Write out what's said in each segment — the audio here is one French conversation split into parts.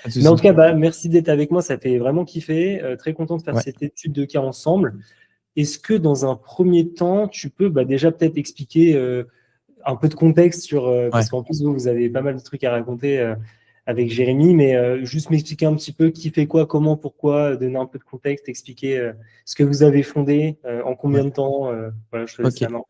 Pas de Mais en souci. tout cas, merci d'être avec moi. Ça fait vraiment kiffer. Très content de faire Ouais. cette étude de cas ensemble. Est-ce que dans un premier temps, tu peux déjà peut-être expliquer un peu de contexte sur, Ouais. parce qu'en plus, vous avez pas mal de trucs à raconter avec Jérémy, mais juste m'expliquer un petit peu qui fait quoi, comment, pourquoi, donner un peu de contexte, expliquer ce que vous avez fondé, en combien Ouais. de temps. Voilà, je te laisse Ok. la main.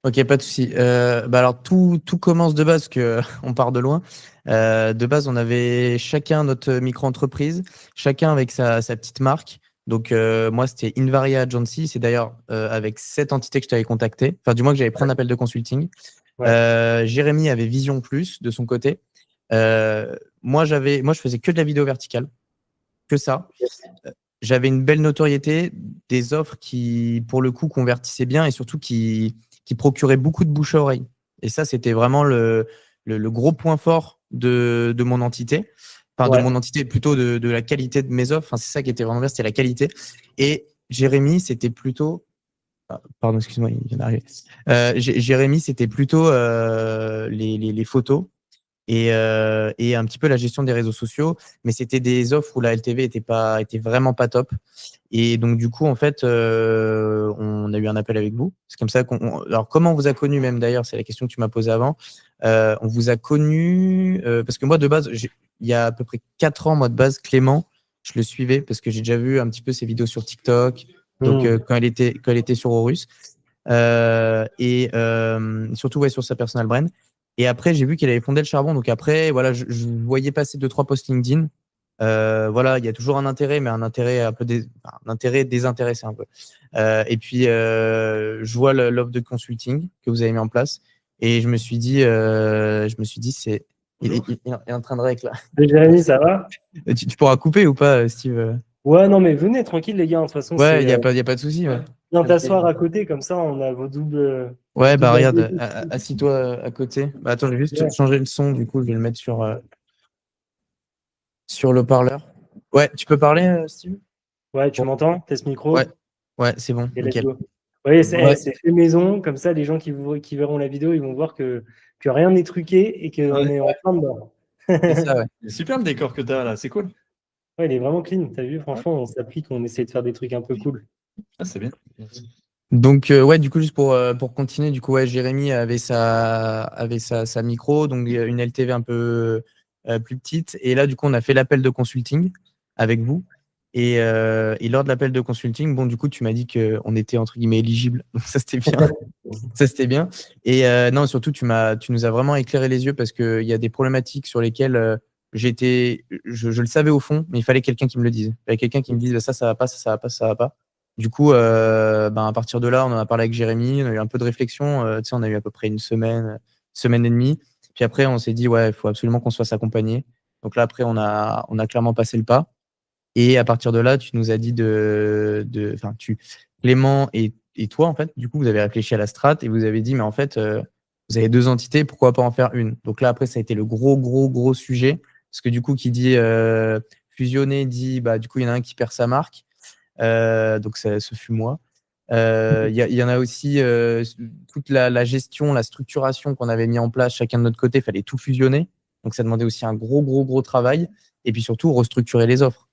Ok, pas de souci. Alors tout commence de base que on part de loin. De base, on avait chacun notre micro-entreprise, chacun avec sa petite marque. Donc moi, c'était Invaria Agency. C'est d'ailleurs avec cette entité que je t'avais contacté. Enfin, du moins que j'avais pris un appel de consulting. Ouais, Jérémy avait Vision Plus de son côté. Moi, je faisais que de la vidéo verticale, que ça. J'avais une belle notoriété, des offres qui, pour le coup, convertissaient bien et surtout qui procuraient beaucoup de bouche à oreille. Et ça, c'était vraiment le gros point fort de mon entité. Enfin, de ouais, mon entité, plutôt de la qualité de mes offres. Enfin, c'est ça qui était vraiment bien, c'était la qualité. Et Jérémy, c'était plutôt. Pardon, excuse-moi, il vient d'arriver. Jérémy, c'était plutôt les photos et un petit peu la gestion des réseaux sociaux, mais c'était des offres où la LTV était vraiment pas top. Et donc du coup, en fait, on a eu un appel avec vous. C'est comme ça alors comment on vous a connu même d'ailleurs, c'est la question que tu m'as posée avant. On vous a connu parce que moi de base, il y a à peu près 4 ans, moi de base, Clément, je le suivais parce que j'ai déjà vu un petit peu ses vidéos sur TikTok. Donc quand elle était sur Horus. Surtout ouais, sur sa personal brand. Et après, j'ai vu qu'elle avait fondé le charbon. Donc après, voilà, je voyais passer 2-3 posts LinkedIn. Voilà, il y a toujours un intérêt, mais un intérêt un intérêt désintéressé un peu. Et puis, je vois l'offre de consulting que vous avez mis en place. Et je me suis dit, il est en train de règler là. Jérémy, ça va? Tu pourras couper ou pas, Steve? Ouais, non, mais venez tranquille, les gars. De toute façon, Ouais, c'est il y a pas de souci. Ouais. bien t'asseoir à côté, comme ça, on a vos Ouais, bah doubles regarde, avis. assis-toi à côté. Bah attends, je vais juste Ouais, changer le son, du coup, je vais le mettre sur le parleur. Ouais, tu peux parler, Steve? ouais, tu Bon, m'entends? Test ouais, micro? ouais, c'est bon, Et let's nickel. go. Oui, Ouais, c'est fait maison. Comme ça, les gens qui verront la vidéo, ils vont voir que rien n'est truqué et qu'on Ouais, est en plein dedans. c'est ça, ouais. c'est super le décor que tu as là, c'est cool. Ouais, il est vraiment clean. T'as vu, Ouais. franchement, on s'applique, on essaie de faire des trucs un peu cool. Ah, c'est bien. Donc, ouais, du coup, juste pour continuer, du coup, ouais, Jérémy avait sa micro, donc une LTV un peu plus petite. Et là, du coup, on a fait l'appel de consulting avec vous. Et lors de l'appel de consulting, bon, du coup, tu m'as dit qu'on était entre guillemets éligible. Donc, ça, c'était bien. Ça, c'était bien. Et non, surtout, tu nous as vraiment éclairé les yeux parce qu'il y a des problématiques sur lesquelles je le savais au fond, mais il fallait quelqu'un qui me le dise. Il fallait quelqu'un qui me dise bah, ça va pas, ça va pas, ça va pas. Du coup, à partir de là, on en a parlé avec Jérémy, on a eu un peu de réflexion. Tu sais, on a eu à peu près une semaine et demie. Puis après, on s'est dit, ouais, il faut absolument qu'on se fasse accompagner. Donc là, après, on a clairement passé le pas. Et à partir de là, tu nous as dit Clément et toi, en fait, du coup, vous avez réfléchi à la strat et vous avez dit, mais en fait, vous avez 2 entités, pourquoi pas en faire une? Donc là, après, ça a été le gros, gros, gros sujet. Parce que du coup, qui dit fusionner, dit, bah, du coup, il y en a un qui perd sa marque. Donc, ce fut moi. Il y en a aussi toute la gestion, la structuration qu'on avait mis en place chacun de notre côté, il fallait tout fusionner. Donc, ça demandait aussi un gros, gros, gros travail. Et puis surtout, restructurer les offres.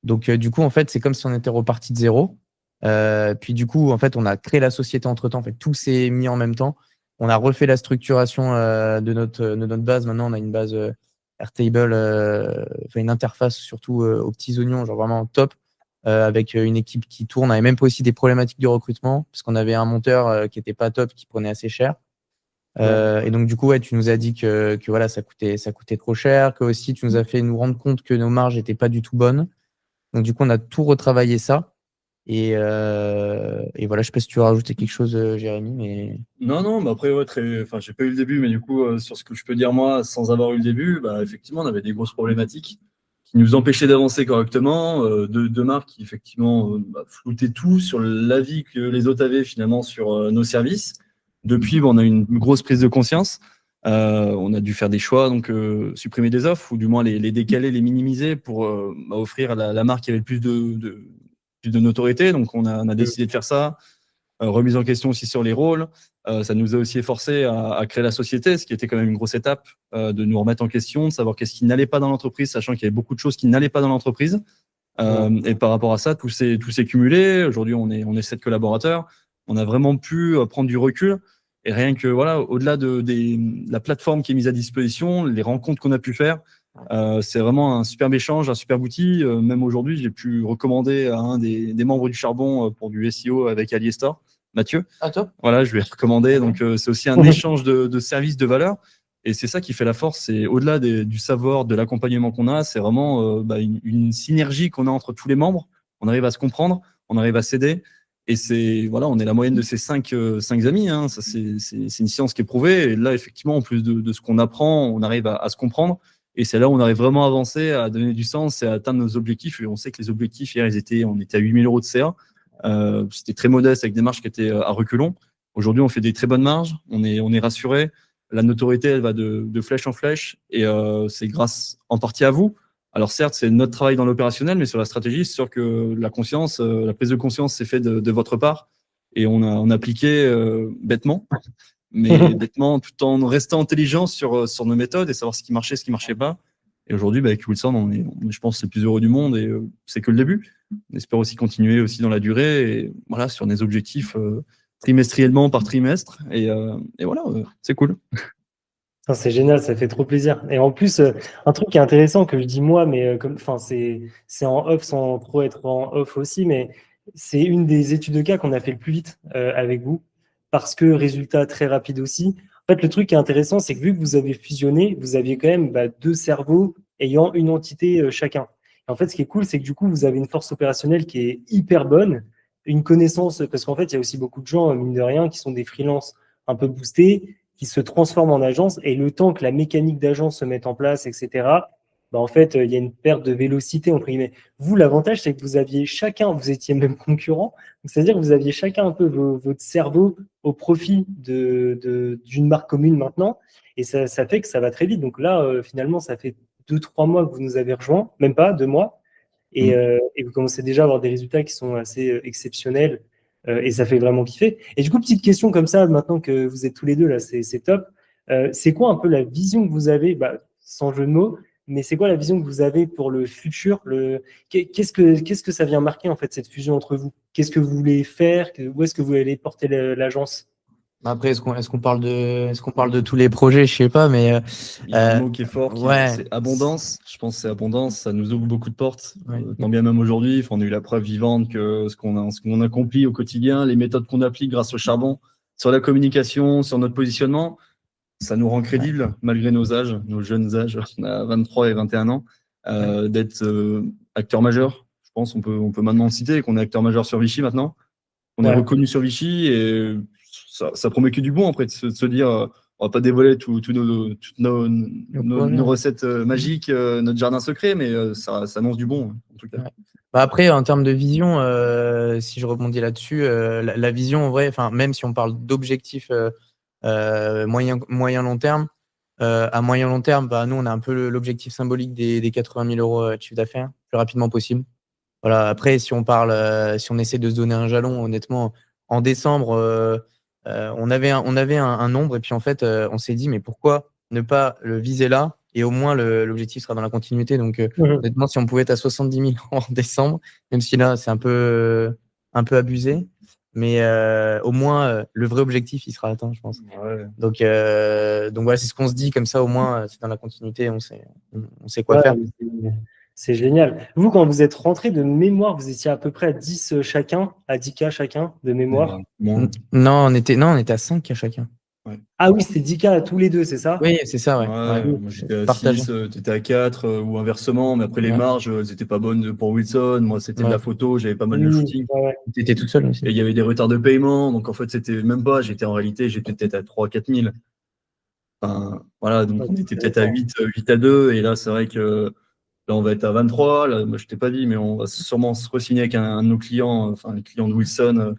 Donc, du coup, en fait, c'est comme si on était reparti de zéro. Puis, du coup, en fait, on a créé la société entre-temps. En fait, tout s'est mis en même temps. On a refait la structuration de notre base. Maintenant, on a une base Airtable, enfin une interface surtout aux petits oignons, genre vraiment top, avec une équipe qui tourne. On avait même pas aussi des problématiques de recrutement, parce qu'on avait un monteur qui était pas top, qui prenait assez cher. Ouais. Et donc, du coup, ouais, tu nous as dit que voilà, ça coûtait trop cher, que aussi tu nous as fait nous rendre compte que nos marges n'étaient pas du tout bonnes. Donc, du coup, on a tout retravaillé ça. Et voilà, je sais pas si tu veux rajouter quelque chose, Jérémy, mais. Non, non, mais après, ouais, enfin, j'ai pas eu le début, mais du coup, sur ce que je peux dire moi, sans avoir eu le début, bah, effectivement, on avait des grosses problématiques qui nous empêchaient d'avancer correctement, deux marques qui, effectivement, floutaient tout sur l'avis que les autres avaient finalement sur nos services. Depuis, on a eu une grosse prise de conscience. On a dû faire des choix, donc supprimer des offres, ou du moins les décaler, les minimiser pour offrir à la marque qui avait le plus de notoriété. Donc, on a décidé de faire ça. remise en question aussi sur les rôles. Ça nous a aussi forcé à créer la société, ce qui était quand même une grosse étape, de nous remettre en question, de savoir qu'est-ce qui n'allait pas dans l'entreprise, sachant qu'il y avait beaucoup de choses qui n'allaient pas dans l'entreprise. Et par rapport à ça, tout s'est cumulé. Aujourd'hui, on est 7 collaborateurs. On a vraiment pu prendre du recul. Et rien que, voilà, au-delà de la plateforme qui est mise à disposition, les rencontres qu'on a pu faire, c'est vraiment un superbe échange, un superbe outil. Même aujourd'hui, j'ai pu recommander à un des membres du Charbon pour du SEO avec Aliestor, Mathieu. Ah, top. Voilà, je lui ai recommandé. Donc, c'est aussi un échange de services, de valeurs. Et c'est ça qui fait la force. C'est au-delà du savoir, de l'accompagnement qu'on a, c'est vraiment une synergie qu'on a entre tous les membres. On arrive à se comprendre, on arrive à s'aider. Et voilà, on est la moyenne de ces cinq amis. Hein. Ça, c'est une science qui est prouvée. Et là, effectivement, en plus de ce qu'on apprend, on arrive à se comprendre. Et c'est là où on arrive vraiment à avancer, à donner du sens et à atteindre nos objectifs. Et on sait que les objectifs, hier, on était à 8 000 € de CA. C'était très modeste avec des marges qui étaient à reculons. Aujourd'hui, on fait des très bonnes marges. On est rassuré. La notoriété, elle va de flèche en flèche. Et c'est grâce en partie à vous. Alors certes, c'est notre travail dans l'opérationnel, mais sur la stratégie, c'est sûr que la prise de conscience s'est faite de votre part. Et on a appliqué bêtement, mais bêtement, tout en restant intelligent sur nos méthodes et savoir ce qui marchait, ce qui marchait pas. Et aujourd'hui, avec Wilson, on est, je pense, les plus heureux du monde et c'est que le début. On espère aussi continuer aussi dans la durée et voilà, sur des objectifs trimestriellement par trimestre. Et voilà, c'est cool. C'est génial, ça fait trop plaisir. Et en plus, un truc qui est intéressant que je dis moi, mais c'est en off sans trop être en off aussi, mais c'est une des études de cas qu'on a fait le plus vite avec vous, parce que résultat très rapide aussi. En fait, le truc qui est intéressant, c'est que vu que vous avez fusionné, vous aviez quand même 2 cerveaux ayant une entité chacun. Et en fait, ce qui est cool, c'est que du coup, vous avez une force opérationnelle qui est hyper bonne, une connaissance, parce qu'en fait, il y a aussi beaucoup de gens, mine de rien, qui sont des freelances un peu boostés, qui se transforment en agence, et le temps que la mécanique d'agence se mette en place, etc., en fait, il y a une perte de vélocité, entre guillemets. Vous, l'avantage, c'est que vous aviez chacun, vous étiez même concurrents, c'est-à-dire que vous aviez chacun un peu votre cerveau au profit d'une marque commune maintenant, et ça fait que ça va très vite. Donc là, finalement, ça fait 2-3 mois que vous nous avez rejoints, même pas 2 mois, et vous commencez déjà à avoir des résultats qui sont assez exceptionnels. Et ça fait vraiment kiffer. Et du coup, petite question comme ça, maintenant que vous êtes tous les deux là, c'est top. C'est quoi un peu la vision que vous avez, sans jeu de mots, mais c'est quoi la vision que vous avez pour le futur qu'est-ce que ça vient marquer en fait, cette fusion entre vous? Qu'est-ce que vous voulez faire? Où est-ce que vous allez porter l'agence? Après, est-ce qu'on parle de tous les projets? Je sais pas, mais il y a un mot qui est fort, ouais. C'est abondance. Je pense que c'est abondance. Ça nous ouvre beaucoup de portes. Ouais. Tant bien même aujourd'hui, on a eu la preuve vivante que ce qu'on accomplit au quotidien, les méthodes qu'on applique grâce au charbon, sur la communication, sur notre positionnement, ça nous rend crédibles malgré nos âges, nos jeunes âges. On a 23 et 21 ans, d'être acteur majeur. Je pense qu'on peut maintenant citer qu'on est acteur majeur sur Vichy maintenant. On est reconnu sur Vichy et ça promet que du bon après de se dire on va pas dévoiler toutes nos recettes magiques, notre jardin secret, mais ça annonce du bon en tout cas. Ouais. Après, en termes de vision, si je rebondis là-dessus, la vision en vrai, même si on parle d'objectifs moyen-long terme, à moyen-long terme, nous on a un peu l'objectif symbolique des 80 000 € de chiffre d'affaires, le plus rapidement possible. Voilà. Après, si on essaie de se donner un jalon, honnêtement, en décembre, on avait un nombre et puis en fait, on s'est dit mais pourquoi ne pas le viser là et au moins l'objectif sera dans la continuité. Donc honnêtement, si on pouvait être à 70 000 en décembre, même si là c'est un peu abusé, mais au moins le vrai objectif il sera atteint, je pense. Ouais. Donc voilà, c'est ce qu'on se dit comme ça, au moins c'est dans la continuité, on sait quoi faire. C'est génial. Vous, quand vous êtes rentrés de mémoire, vous étiez à peu près à 10 chacun, à 10K chacun de mémoire? Non, on était à 5K chacun. Ouais. Ah oui, c'était 10K à tous les deux, c'est ça? Oui, c'est ça, ouais. Moi, j'étais à 6, t'étais à 4 ou inversement, mais après les marges, elles n'étaient pas bonnes pour Wilson. Moi, c'était de la photo, j'avais pas mal de shooting. Tu étais tout seul aussi. Et il y avait des retards de paiement, donc en fait, c'était même pas, j'étais peut-être à 3-4 000. Enfin, voilà, donc on était peut-être à 8 à 2, et là, c'est vrai que là, on va être à 23. Là, moi, je t'ai pas dit, mais on va sûrement se re-signer avec un de nos clients, le client de Wilson.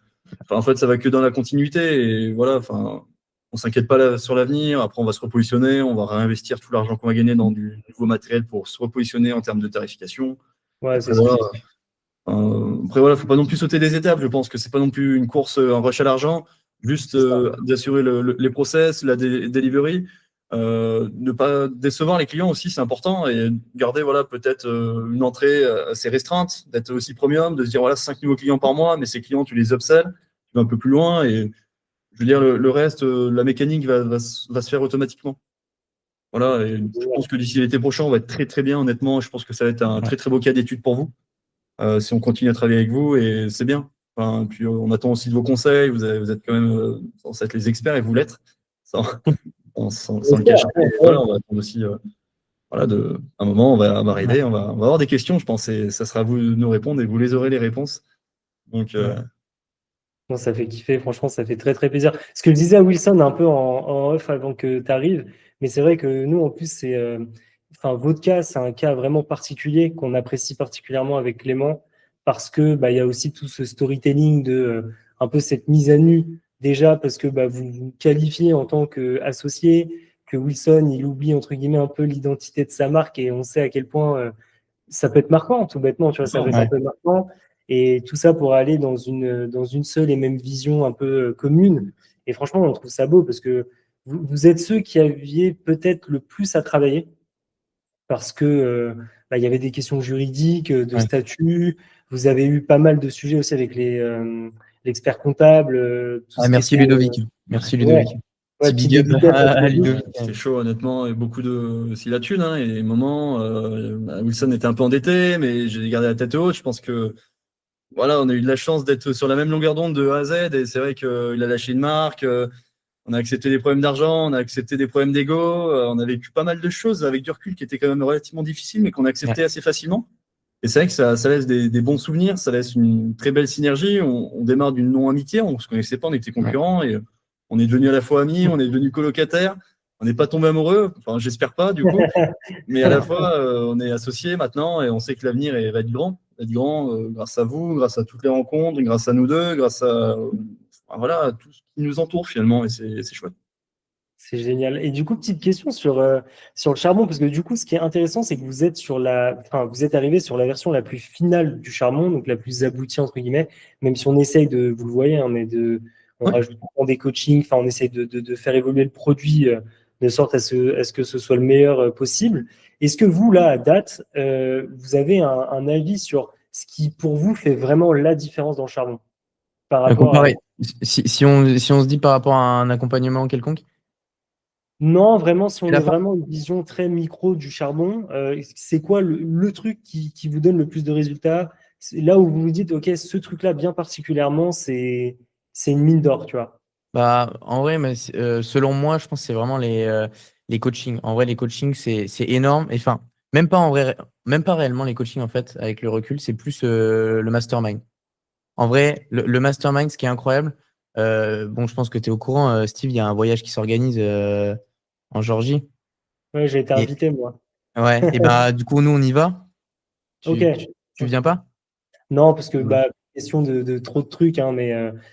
En fait, ça va que dans la continuité. Et voilà, on s'inquiète pas sur l'avenir. Après, on va se repositionner. On va réinvestir tout l'argent qu'on va gagner dans du nouveau matériel pour se repositionner en termes de tarification. Ouais, c'est voilà. Après, voilà, faut pas non plus sauter des étapes. Je pense que c'est pas non plus une course, un rush à l'argent. Juste d'assurer les process, la delivery. Ne pas décevoir les clients aussi, c'est important. Et garder voilà, peut-être une entrée assez restreinte, d'être aussi premium, de se dire voilà, 5 nouveaux clients par mois, mais ces clients, tu les upsells, tu vas un peu plus loin. Et je veux dire, le reste, la mécanique va se faire automatiquement. Voilà, et je pense que d'ici l'été prochain, on va être très très bien, honnêtement. Je pense que ça va être un très très beau cas d'étude pour vous. Si on continue à travailler avec vous, et c'est bien. Enfin, puis on attend aussi de vos conseils. Vous êtes quand même censés être les experts et vous l'êtes, sans le cacher. Et voilà, on va attendre aussi. Voilà, un moment, on va arriver, on va avoir des questions, je pense, et ça sera à vous de nous répondre et vous les aurez les réponses. Donc, Non, ça fait kiffer, franchement, ça fait très très plaisir. Ce que je disais à Wilson un peu en off avant que tu arrives, mais c'est vrai que nous, en plus, enfin, votre cas, c'est un cas vraiment particulier qu'on apprécie particulièrement avec Clément parce que bah, il y a aussi tout ce storytelling de un peu cette mise à nu déjà parce que bah, vous vous qualifiez en tant qu'associé, que Wilson, il oublie entre guillemets un peu l'identité de sa marque et on sait à quel point ça peut être marquant, tout bêtement, tu vois, ça peut être un peu marquant. Et tout ça pour aller dans une seule et même vision un peu commune. Et franchement, on trouve ça beau parce que vous êtes ceux qui aviez peut-être le plus à travailler parce que bah, il y avait des questions juridiques, de statut. Vous avez eu pas mal de sujets aussi avec l'expert comptable. Merci Ludovic. Merci Ludovic. Ouais, Petit big up à Ludovic. C'est chaud, honnêtement, et beaucoup de. aussi la thune, hein, et des moments. Wilson était un peu endetté, mais j'ai gardé la tête haute. Je pense que voilà, on a eu de la chance d'être sur la même longueur d'onde de A à Z, et c'est vrai qu'il a lâché une marque. On a accepté des problèmes d'argent, on a accepté des problèmes d'ego, on a vécu pas mal de choses avec du recul qui étaient quand même relativement difficiles, mais qu'on a accepté assez facilement. Et c'est vrai que ça laisse des bons souvenirs, ça laisse une très belle synergie. On démarre d'une non-amitié, on ne se connaissait pas, on était concurrents, et on est devenus à la fois amis, on est devenus colocataires, on n'est pas tombé amoureux, enfin j'espère pas du coup, mais à la fois on est associés maintenant et on sait que l'avenir va être grand grâce à vous, grâce à toutes les rencontres, grâce à nous deux, grâce à voilà, à tout ce qui nous entoure finalement, et c'est chouette. C'est génial. Et du coup, petite question sur le charbon, parce que du coup, ce qui est intéressant, c'est que vous êtes vous êtes arrivé sur la version la plus finale du charbon, donc la plus aboutie, entre guillemets, même si on essaye vous le voyez, hein, mais on rajoute des coachings, enfin, on essaye de faire évoluer le produit de sorte à ce que ce soit le meilleur possible. Est-ce que vous, là, à date, vous avez un avis sur ce qui, pour vous, fait vraiment la différence dans le charbon par rapport à... Si on se dit par rapport à un accompagnement quelconque? Non, vraiment, si on est vraiment une vision très micro du charbon, c'est quoi le truc qui vous donne le plus de résultats? C'est là où vous vous dites, OK, ce truc-là, bien particulièrement, c'est une mine d'or, tu vois. Bah, en vrai, mais selon moi, je pense que c'est vraiment les coachings. En vrai, les coachings, c'est énorme. Enfin, même pas en vrai, même pas réellement les coachings, en fait, avec le recul, c'est plus le mastermind. En vrai, le mastermind, ce qui est incroyable, bon, je pense que tu es au courant, Steve, il y a un voyage qui s'organise en Géorgie. Ouais, j'ai été invité, moi. Ouais, et bah, du coup, nous, on y va. Ok. Tu viens pas? Non, parce que, question de trop de trucs, hein, mais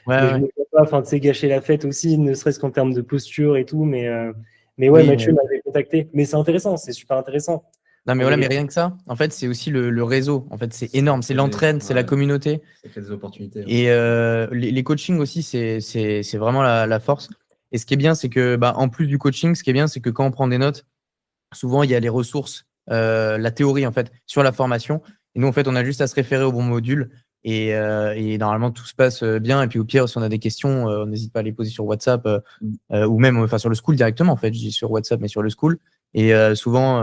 je ne veux pas, enfin, tu sais, gâcher la fête aussi, ne serait-ce qu'en termes de posture et tout, mais ouais, oui, Mathieu m'avait contacté. Mais c'est intéressant, c'est super intéressant. Non, mais voilà, mais rien que ça, en fait, c'est aussi le réseau. En fait, c'est énorme. C'est l'entraide, c'est la communauté. Ça crée des opportunités. Et les coachings aussi, c'est vraiment la force. Et ce qui est bien, c'est que, en plus du coaching, ce qui est bien, c'est que quand on prend des notes, souvent, il y a les ressources, la théorie, en fait, sur la formation. Et nous, en fait, on a juste à se référer au bon module. Et normalement, tout se passe bien. Et puis, au pire, si on a des questions, on n'hésite pas à les poser sur WhatsApp ou même sur le school directement, en fait. Je dis sur WhatsApp, mais sur le school. Et souvent,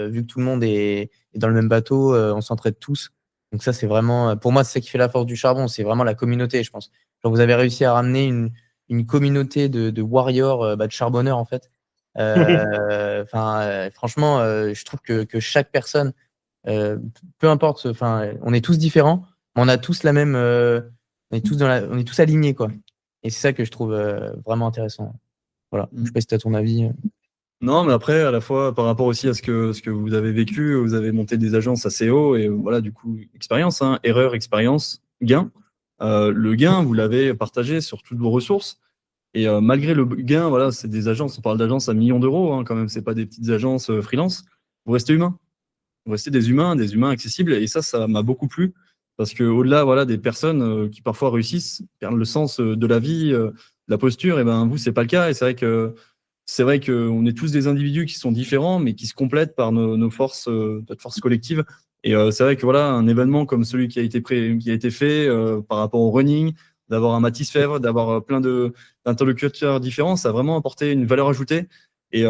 vu que tout le monde est dans le même bateau, on s'entraide tous. Donc ça, c'est vraiment, pour moi, c'est ça qui fait la force du charbon. C'est vraiment la communauté, je pense. Genre, vous avez réussi à ramener une communauté de warriors, de charbonneurs, en fait. Franchement, je trouve que chaque personne, peu importe, on est tous différents, mais on a tous la même, on est tous alignés, quoi. Et c'est ça que je trouve vraiment intéressant. Voilà. Je sais pas si tu as ton avis. Non, mais après, à la fois, par rapport aussi à ce que vous avez vécu, vous avez monté des agences assez haut, et voilà, du coup, expérience, hein, erreur, expérience, gain. Le gain, vous l'avez partagé sur toutes vos ressources. Et malgré le gain, voilà, c'est des agences, on parle d'agences à millions d'euros, hein, quand même, c'est pas des petites agences freelance. Vous restez humain. Vous restez des humains accessibles, et ça m'a beaucoup plu. Parce qu'au-delà voilà, des personnes qui parfois réussissent, perdent le sens de la vie, de la posture, et ben vous, c'est pas le cas. Et c'est vrai qu'on est tous des individus qui sont différents, mais qui se complètent par nos forces, notre force collective. Et c'est vrai que voilà, un événement comme celui qui a été fait par rapport au running, d'avoir un Mathis Fèvre, d'avoir plein d'interlocuteurs différents, ça a vraiment apporté une valeur ajoutée. Et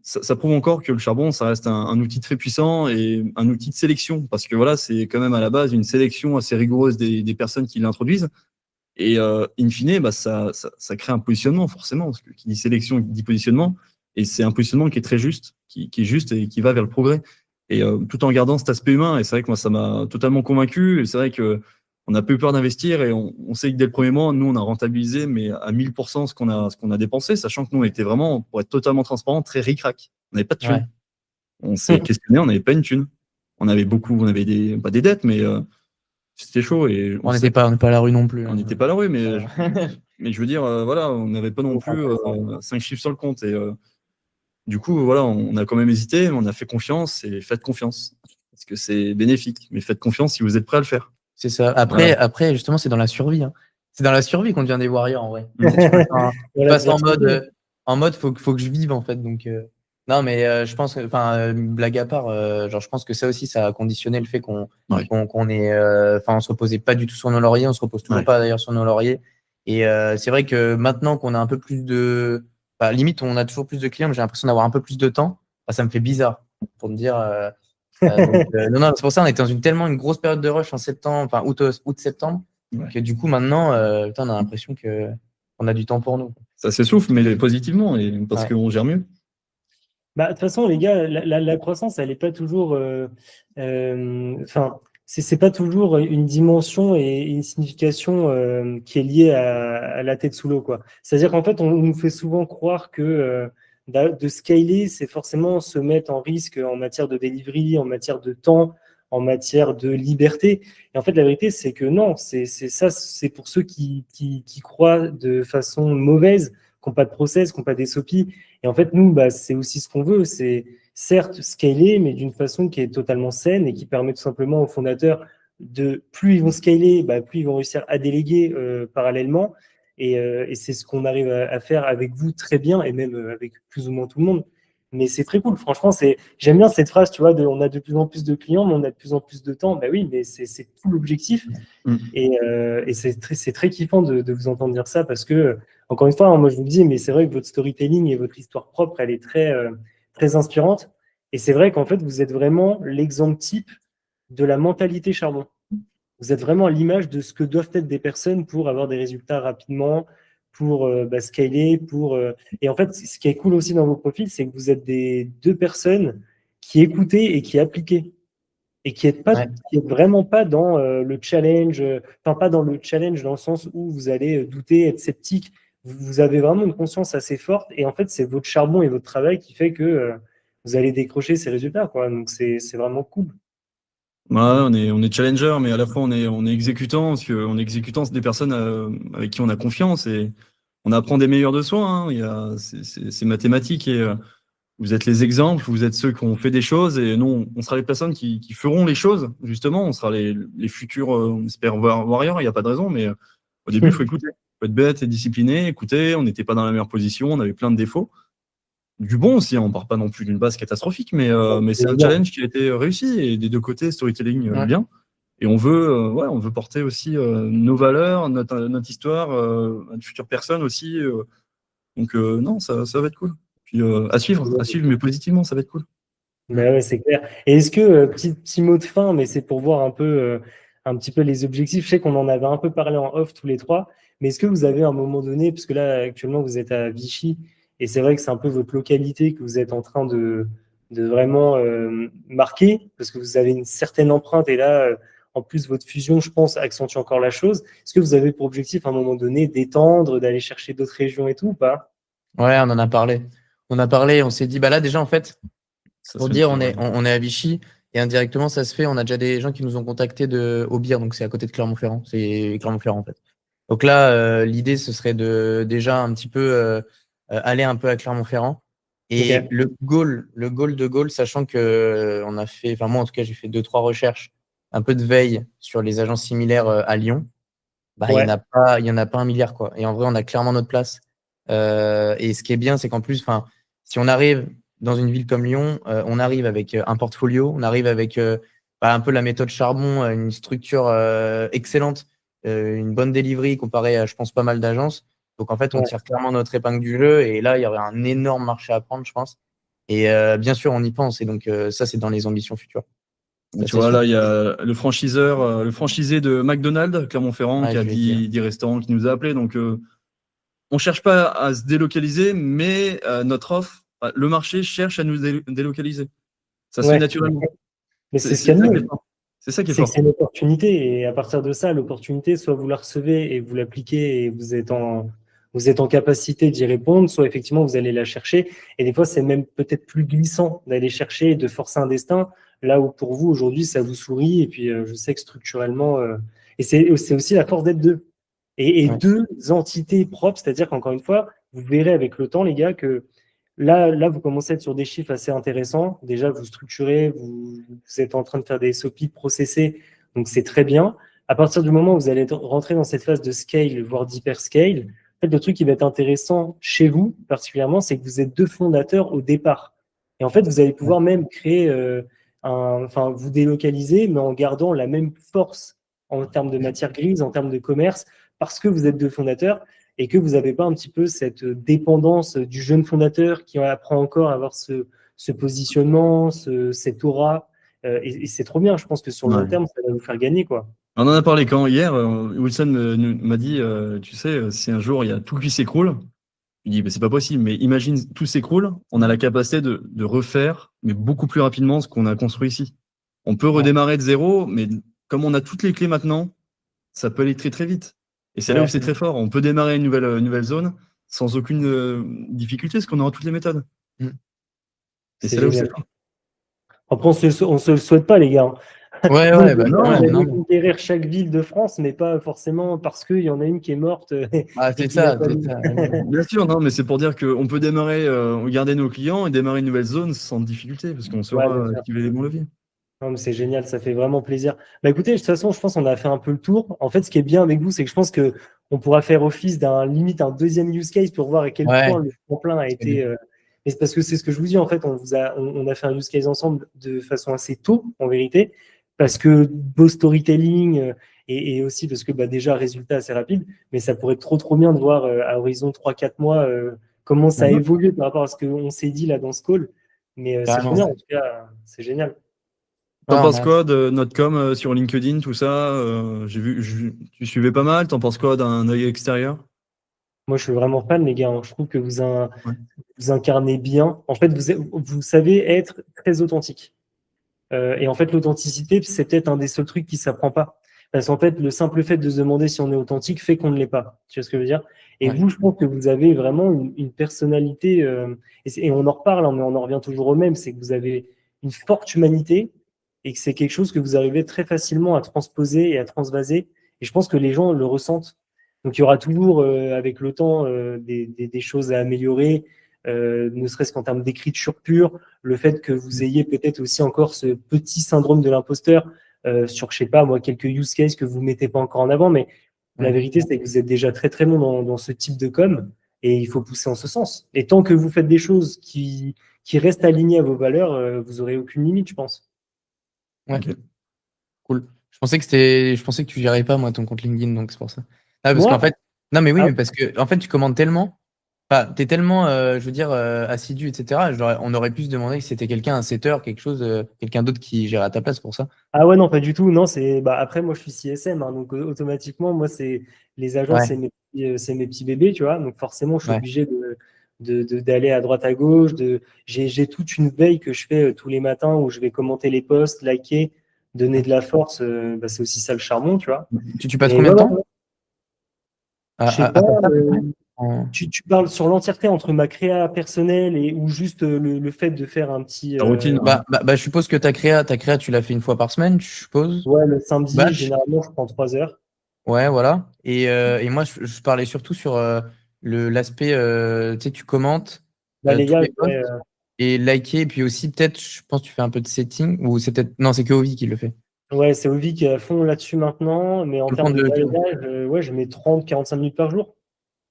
ça prouve encore que le charbon, ça reste un outil très puissant et un outil de sélection, parce que voilà, c'est quand même à la base une sélection assez rigoureuse des personnes qui l'introduisent. Et in fine, bah, ça crée un positionnement, forcément, parce que qui dit sélection dit positionnement, et c'est un positionnement qui est très juste, qui est juste et qui va vers le progrès. Et tout en gardant cet aspect humain, et c'est vrai que moi, ça m'a totalement convaincu, et c'est vrai que on n'a pas eu peur d'investir, et on sait que dès le premier mois, nous, on a rentabilisé, mais à 1000% ce qu'on a dépensé, sachant que nous, on était vraiment, pour être totalement transparent, très ric-rac. On n'avait pas de thunes. Ouais. On s'est questionné, on n'avait pas une thune. On avait pas des dettes, mais c'était chaud. Et On n'est pas à la rue non plus. on n'était pas à la rue, mais, Ouais. mais je veux dire, voilà, on n'avait pas non plus 5 chiffres sur le compte. Et du coup, voilà, on a quand même hésité, mais on a fait confiance, et faites confiance. Parce que c'est bénéfique, mais faites confiance si vous êtes prêt à le faire. C'est ça. Après, justement, c'est dans la survie, hein. C'est dans la survie qu'on devient des warriors, en vrai. Tu passes en mode faut que je vive, en fait. Donc, non, mais je pense que, blague à part, genre, je pense que ça aussi, ça a conditionné le fait qu'on Ouais. on se reposait pas du tout sur nos lauriers. On se repose toujours Ouais. pas d'ailleurs sur nos lauriers. Et c'est vrai que maintenant qu'on a un peu plus de, limite, on a toujours plus de clients, mais j'ai l'impression d'avoir un peu plus de temps. Ça me fait bizarre pour me dire. Non, c'est pour ça on était dans une grosse période de rush en septembre, enfin août-septembre, Ouais. que du coup maintenant, on a l'impression qu'on a du temps pour nous. Ça s'essouffle, mais positivement, et parce Ouais. qu'on gère mieux. Bah, de toute façon, les gars, la croissance, elle n'est pas toujours. C'est pas toujours une dimension et une signification qui est liée à la tête sous l'eau, quoi. C'est-à-dire qu'en fait, on nous fait souvent croire que de scaler, c'est forcément se mettre en risque en matière de delivery, en matière de temps, en matière de liberté. Et en fait, la vérité, c'est que non, c'est pour ceux qui croient de façon mauvaise, qui n'ont pas de process, qui n'ont pas des SOP. Et en fait, nous, c'est aussi ce qu'on veut. C'est certes scaler, mais d'une façon qui est totalement saine et qui permet tout simplement aux fondateurs de, plus ils vont scaler, plus ils vont réussir à déléguer parallèlement. Et c'est ce qu'on arrive à faire avec vous très bien, et même avec plus ou moins tout le monde. Mais c'est très cool. Franchement, j'aime bien cette phrase, tu vois, on a de plus en plus de clients, mais on a de plus en plus de temps. Oui, mais c'est tout l'objectif. Et c'est très kiffant de vous entendre dire ça, parce que, encore une fois, hein, moi je vous le dis, mais c'est vrai que votre storytelling et votre histoire propre, elle est très inspirante. Et c'est vrai qu'en fait, vous êtes vraiment l'exemple type de la mentalité charbon. Vous êtes vraiment à l'image de ce que doivent être des personnes pour avoir des résultats rapidement, pour scaler, Et en fait, ce qui est cool aussi dans vos profils, c'est que vous êtes deux personnes qui écoutez et qui appliquez. Et qui est vraiment pas dans le challenge, pas dans le challenge dans le sens où vous allez douter, être sceptique. Vous avez vraiment une conscience assez forte, et en fait, c'est votre charbon et votre travail qui fait que vous allez décrocher ces résultats, quoi. Donc, c'est vraiment cool. Ouais, on est challenger, mais à la fois on est exécutant, parce qu'on est exécutant, c'est des personnes avec qui on a confiance, et on apprend des meilleurs de soi, hein. C'est mathématique, et vous êtes les exemples, vous êtes ceux qui ont fait des choses, et nous, on sera les personnes qui feront les choses, justement. On sera les futurs, on espère, warriors, il n'y a pas de raison, mais au début, il faut écouter. Il faut être bête et discipliné, écouter. On n'était pas dans la meilleure position, on avait plein de défauts. Du bon aussi, on ne part pas non plus d'une base catastrophique, mais c'est un challenge qui a été réussi, et des deux côtés, storytelling bien. Et on veut porter aussi nos valeurs, notre histoire, notre future personne aussi. Donc non, ça va être cool. Puis à suivre, mais positivement, ça va être cool. Ouais, c'est clair. Et est-ce que, petit mot de fin, mais c'est pour voir un petit peu les objectifs. Je sais qu'on en avait un peu parlé en off tous les trois, mais est-ce que vous avez à un moment donné, parce que là, actuellement, vous êtes à Vichy, et c'est vrai que c'est un peu votre localité que vous êtes en train de vraiment marquer, parce que vous avez une certaine empreinte, et là, en plus, votre fusion, je pense, accentue encore la chose. Est-ce que vous avez pour objectif, à un moment donné, d'étendre, d'aller chercher d'autres régions et tout, ou pas? Ouais, on en a parlé. On s'est dit, là, déjà, en fait, pour dire, on est à Vichy, et indirectement, ça se fait. On a déjà des gens qui nous ont contactés de Aubière, donc c'est à côté de Clermont-Ferrand. C'est Clermont-Ferrand, en fait. Donc là, l'idée, ce serait de déjà un petit peu aller un peu à Clermont-Ferrand. Et Okay. le goal de Gaulle, sachant que on a fait, enfin moi en tout cas, j'ai fait 2-3 recherches un peu de veille sur les agences similaires à Lyon, bah, il Ouais. y en a pas 1 milliard, quoi. Et en vrai, on a clairement notre place. Et ce qui est bien, c'est qu'en plus, si on arrive dans une ville comme Lyon, on arrive avec un portfolio, on arrive avec un peu la méthode Charbon, une structure excellente, une bonne delivery comparée à, je pense, pas mal d'agences. Donc en fait, on Ouais. tire clairement notre épingle du jeu. Et là, il y aurait un énorme marché à prendre, je pense. Et bien sûr, on y pense. Et donc ça, c'est dans les ambitions futures. Ça, Tu c'est vois, sûr. là, il y a le franchiseur, le franchisé de McDonald's, Clermont-Ferrand, Ouais, qui a je vais dire. 10 restaurants qui nous a appelés. Donc, on cherche pas à se délocaliser, mais notre offre, le marché cherche à nous délocaliser. Ça se fait Ouais. naturellement. Mais C'est c'est ce qu'il y ça a de qui est mieux. fort. C'est ça qui est C'est que fort. c'est une opportunité. Et à partir de ça, l'opportunité, soit vous la recevez et vous l'appliquez et vous êtes en capacité d'y répondre, soit effectivement vous allez la chercher. Et des fois, c'est même peut-être plus glissant d'aller chercher et de forcer un destin, là où pour vous, aujourd'hui, ça vous sourit. Et puis, je sais que structurellement, et c'est aussi la force d'être deux. Et Ouais. deux entités propres, c'est-à-dire qu'encore une fois, vous verrez avec le temps, les gars, que là, vous commencez à être sur des chiffres assez intéressants. Déjà, vous structurez, vous êtes en train de faire des SOP, de processer, donc c'est très bien. À partir du moment où vous allez rentrer dans cette phase de scale, voire d'hyperscale, en fait, le truc qui va être intéressant chez vous, particulièrement, c'est que vous êtes deux fondateurs au départ. Et en fait, vous allez pouvoir même créer enfin, vous délocaliser, mais en gardant la même force en termes de matière grise, en termes de commerce, parce que vous êtes deux fondateurs et que vous n'avez pas un petit peu cette dépendance du jeune fondateur qui apprend encore à avoir ce positionnement, cette aura. Et c'est trop bien. Je pense que sur le long Ouais. terme, ça va vous faire gagner, quoi. On en a parlé quand hier, Wilson m'a dit, tu sais, si un jour il y a tout qui s'écroule, je dis, bah, c'est pas possible, mais imagine tout s'écroule, on a la capacité de refaire, mais beaucoup plus rapidement ce qu'on a construit ici. On peut Ouais. redémarrer de zéro, mais comme on a toutes les clés maintenant, ça peut aller très très vite. Et c'est là où Ouais. c'est très fort. On peut démarrer une nouvelle zone sans aucune difficulté, parce qu'on aura toutes les méthodes. Mm. Et C'est c'est là où c'est génial. fort. Après, on se le souhaite pas, les gars. Ouais, Vous, ouais, bah, vous quand Non, même, allez non, mais- conquérir chaque ville de France, mais pas forcément parce qu'il y en a une qui est morte Ah, et c'est qui n'a ça, pas c'est mis. ça. bien sûr, non, mais c'est pour dire qu'on peut démarrer, garder nos clients et démarrer une nouvelle zone sans difficulté, parce qu'on Ouais, bien saura sûr. activer les bons leviers. Non, mais c'est génial, ça fait vraiment plaisir. Bah écoutez, de toute façon, je pense qu'on a fait un peu le tour. En fait, ce qui est bien avec vous, c'est que je pense que on pourra faire office d'un limite un deuxième use case pour voir à quel point Ouais, le tremplin a c'est bien. été. Mais c'est parce que c'est ce que je vous dis, en fait, on a fait un use case ensemble de façon assez tôt, en vérité, parce que beau storytelling et aussi parce que bah, déjà, résultat assez rapide, mais ça pourrait être trop bien de voir à horizon 3-4 mois comment ça a Mhm. évolué par rapport à ce qu'on s'est dit là dans ce call. Mais c'est trop Carrément. bien, en tout cas, c'est génial. T'en Non, penses merci. quoi de notre com sur LinkedIn, tout ça j'ai vu, tu suivais pas mal. T'en penses quoi d'un œil extérieur? Moi, je suis vraiment fan, les gars, hein. Je trouve que Ouais. vous incarnez bien. En fait, vous savez être très authentique. Et en fait, l'authenticité, c'est peut-être un des seuls trucs qui ne s'apprend pas. Parce qu'en fait, le simple fait de se demander si on est authentique fait qu'on ne l'est pas. Tu vois ce que je veux dire? Et Ouais. vous, je pense que vous avez vraiment une personnalité, et on en reparle, hein, mais on en revient toujours au même, c'est que vous avez une forte humanité et que c'est quelque chose que vous arrivez très facilement à transposer et à transvaser. Et je pense que les gens le ressentent. Donc, il y aura toujours, avec le temps, des choses à améliorer, ne serait-ce qu'en termes d'écriture pure, le fait que vous ayez peut-être aussi encore ce petit syndrome de l'imposteur sur, je sais pas, moi, quelques use cases que vous mettez pas encore en avant, mais la Ouais. vérité, c'est que vous êtes déjà très bon dans ce type de com et il faut pousser en ce sens. Et tant que vous faites des choses qui restent alignées à vos valeurs, vous aurez aucune limite, je pense. Ouais. Ok. Cool. Je pensais que tu gérais pas, moi, ton compte LinkedIn, donc c'est pour ça. Ah, parce qu'en Moi, fait, non, mais oui, ah, mais parce que, en fait, tu commandes tellement, enfin, t'es tellement, je veux dire, assidu, etc. On aurait pu se demander si c'était quelqu'un, un setter, quelque chose, quelqu'un d'autre qui gérait à ta place pour ça. ah ouais, non, pas du tout. Non, c'est bah, après, moi, je suis CSM, hein, donc automatiquement, moi, c'est les agences, Ouais, c'est mes petits bébés, tu vois. Donc forcément, je suis ouais. obligé d'aller à droite à gauche. J'ai toute une veille que je fais tous les matins où je vais commenter les posts, liker, donner de la force. Bah, c'est aussi ça le charbon, tu vois. Tu passes Mais combien ouais, de ouais, temps ouais. Je sais pas. à faire ça, à peu près Tu parles sur l'entièreté entre ma créa personnelle et ou juste le fait de faire un petit Ta routine, ouais. Je suppose que ta créa, tu l'as fait une fois par semaine, je suppose. ouais le samedi. Batch. Généralement, je prends 3 heures. Ouais, voilà. Et moi, je parlais surtout sur l'aspect, tu sais, tu commentes Bah, les tous gars, les posts et liker. Et puis aussi, peut-être, je pense que tu fais un peu de setting. Ou c'est peut-être. Non, c'est que Ovi qui le fait. Ouais, c'est Ovi qui est à fond là-dessus maintenant, mais en Sur le termes compte de de Théo. balayage, ouais, je mets 30-45 minutes par jour.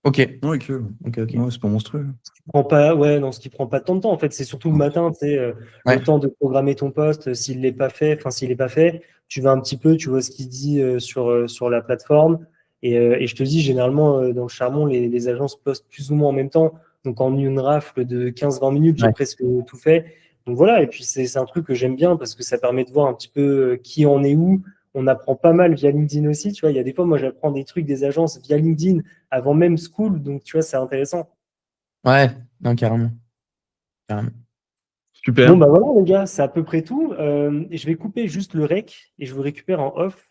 Ok, Ouais, que... ok. ouais, c'est pas monstrueux. Prend pas, ouais, non, ce qui prend pas tant de temps, en fait, c'est surtout le matin, tu sais, Ouais. le temps de programmer ton poste, s'il n'est pas fait, enfin, s'il n'est pas fait, tu vas un petit peu, tu vois ce qu'il dit sur la plateforme. Et je te dis, généralement, dans le Charbon, les agences postent plus ou moins en même temps. Donc, en une rafle de 15-20 minutes, j'ai Ouais. presque tout fait. Donc, voilà. Et puis, c'est un truc que j'aime bien parce que ça permet de voir un petit peu qui en est où. On apprend pas mal via LinkedIn aussi. Tu vois, il y a des fois, moi, j'apprends des trucs des agences via LinkedIn avant même School. Donc, tu vois, c'est intéressant. Ouais, non, carrément. Carrément. Super. Bon, bah voilà, les gars, c'est à peu près tout. Et je vais couper juste le rec et je vous récupère en off.